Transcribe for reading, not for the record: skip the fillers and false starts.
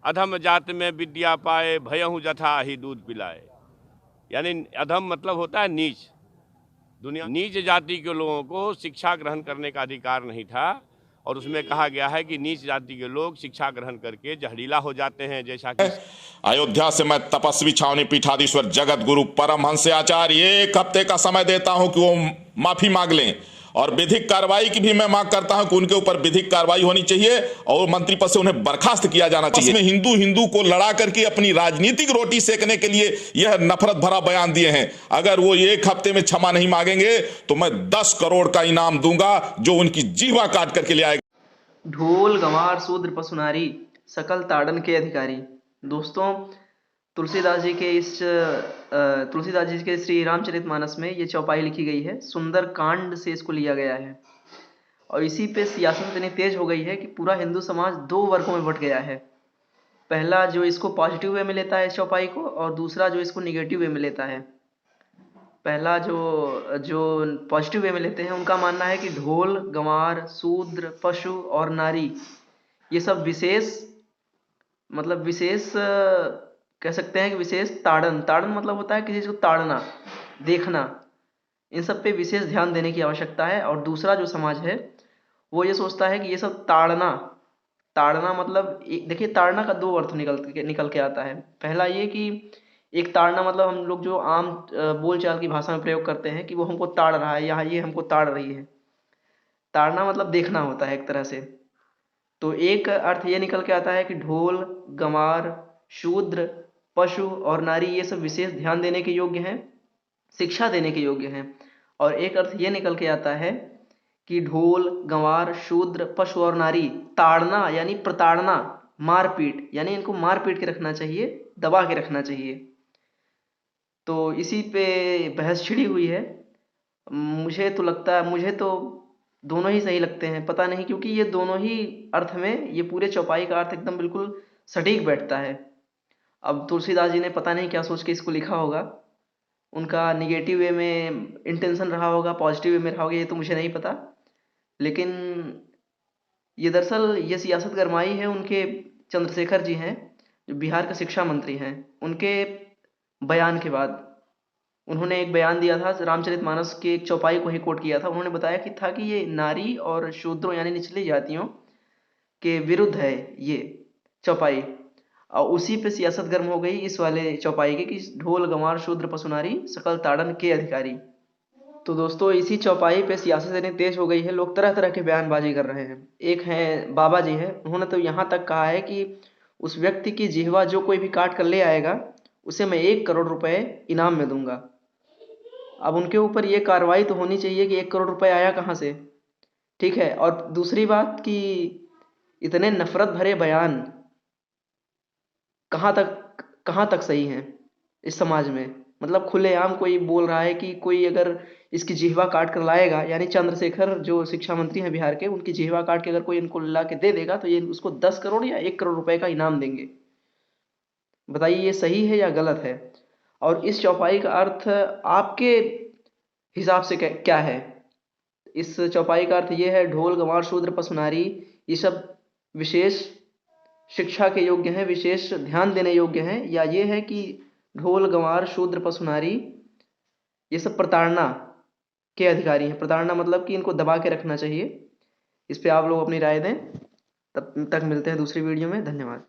अधम जात में विद्या पाए, भयहु जथा ही दूध पिलाए। यानी अधम मतलब होता है नीच। दुनिया नीच जाति के लोगों को शिक्षा ग्रहण करने का अधिकार नहीं था, और उसमें कहा गया है कि नीच जाति के लोग शिक्षा ग्रहण करके जहरीला हो जाते हैं, जैसा कि अयोध्या से मैं तपस्वी छावनी पीठाधीश्वर जगत गुरु परमहंस आचार्य एक हफ्ते का समय देता हूं कि वो माफी मांग लें, और विधिक कार्रवाई की भी मैं मांग करता हूं कि उनके ऊपर विधिक कार्रवाई होनी चाहिए और मंत्री पद से उन्हें बर्खास्त किया जाना चाहिए। इसमें हिंदू हिंदू को लड़ा करके अपनी राजनीतिक रोटी सेकने के लिए यह नफरत भरा बयान दिए हैं। अगर वो एक हफ्ते में क्षमा नहीं मांगेंगे तो मैं 10 करोड़ का इनाम दूंगा जो उनकी जीवा काट करके ले आएगा। ढोल गंवार शूद्र पशुनारी सकल ताड़न के अधिकारी। दोस्तों, तुलसीदास जी के श्री रामचरितमानस में ये चौपाई लिखी गई है। सुंदर कांड से इसको लिया गया है और इसी पे सियासत इतनी तेज हो गई है कि पूरा हिंदू समाज दो वर्गों में बंट गया है। पहला जो इसको पॉजिटिव वे में लेता है इस चौपाई को, और दूसरा जो इसको निगेटिव वे में लेता है। पहला जो जो पॉजिटिव वे में लेते हैं उनका मानना है कि ढोल गंवार शूद्र पशु और नारी ये सब विशेष कह सकते हैं कि विशेष ताड़न मतलब होता है किसी चीज को ताड़ना, देखना। इन सब पे विशेष ध्यान देने की आवश्यकता है। और दूसरा जो समाज है वो ये सोचता है कि ये सब ताड़ना मतलब देखिए, ताड़ना का दो अर्थ निकल के आता है। पहला ये कि एक ताड़ना मतलब हम लोग जो आम बोलचाल की भाषा में प्रयोग करते हैं कि वो हमको ताड़ रहा है या ये हमको ताड़ रही है। ताड़ना मतलब देखना होता है एक तरह से। तो एक अर्थ ये निकल के आता है कि ढोल गंवार शूद्र पशु और नारी ये सब विशेष ध्यान देने के योग्य हैं, शिक्षा देने के योग्य हैं। और एक अर्थ ये निकल के आता है कि ढोल गंवार शूद्र पशु और नारी ताड़ना यानी प्रताड़ना, मारपीट, यानी इनको मारपीट के रखना चाहिए, दबा के रखना चाहिए। तो इसी पे बहस छिड़ी हुई है। मुझे तो दोनों ही सही लगते हैं, पता नहीं, क्योंकि ये दोनों ही अर्थ में ये पूरे चौपाई का अर्थ एकदम बिल्कुल सटीक बैठता है। अब तुलसीदास जी ने पता नहीं क्या सोच के इसको लिखा होगा, उनका निगेटिव वे में इंटेंशन रहा होगा, पॉजिटिव वे में रहा होगा, ये तो मुझे नहीं पता। लेकिन ये दरअसल ये सियासत गरमाई है उनके चंद्रशेखर जी हैं जो बिहार के शिक्षा मंत्री हैं, उनके बयान के बाद। उन्होंने एक बयान दिया था, रामचरितमानस के एक चौपाई को ही कोट किया था। उन्होंने बताया कि था कि ये नारी और शूद्रों यानी निचली जातियों के विरुद्ध है ये चौपाई, और उसी पे सियासत गर्म हो गई इस वाले चौपाई की कि ढोल गंवार शूद्र पशुनारी सकल ताड़न के अधिकारी। तो दोस्तों, इसी चौपाई पे सियासत इतनी तेज हो गई है, लोग तरह तरह के बयानबाजी कर रहे हैं। एक है बाबा जी है, उन्होंने तो यहाँ तक कहा है कि उस व्यक्ति की जिह्वा जो कोई भी काट कर ले आएगा उसे मैं 1 करोड़ रुपए इनाम में दूंगा। अब उनके ऊपर ये कार्रवाई तो होनी चाहिए कि 1 करोड़ रुपए आया कहाँ से, ठीक है। और दूसरी बात कि इतने नफरत भरे बयान कहाँ तक सही हैं इस समाज में। मतलब खुलेआम कोई बोल रहा है कि कोई अगर इसकी जिह्वा काट कर लाएगा, यानी चंद्रशेखर जो शिक्षा मंत्री हैं बिहार के, उनकी जिह्वा काट के अगर कोई इनको ला के दे देगा तो ये उसको 10 करोड़ या 1 करोड़ रुपए का इनाम देंगे। बताइए ये सही है या गलत है। और इस चौपाई का अर्थ आपके हिसाब से क्या है। इस चौपाई का अर्थ ये है ढोल गंवार शूद्र पशुनारी ये सब विशेष शिक्षा के योग्य हैं, विशेष ध्यान देने योग्य हैं, या ये है कि ढोल गंवार शूद्र पशुनारी ये सब प्रताड़ना के अधिकारी हैं। प्रताड़ना मतलब कि इनको दबा के रखना चाहिए। इस पे आप लोग अपनी राय दें। तब तक मिलते हैं दूसरी वीडियो में। धन्यवाद।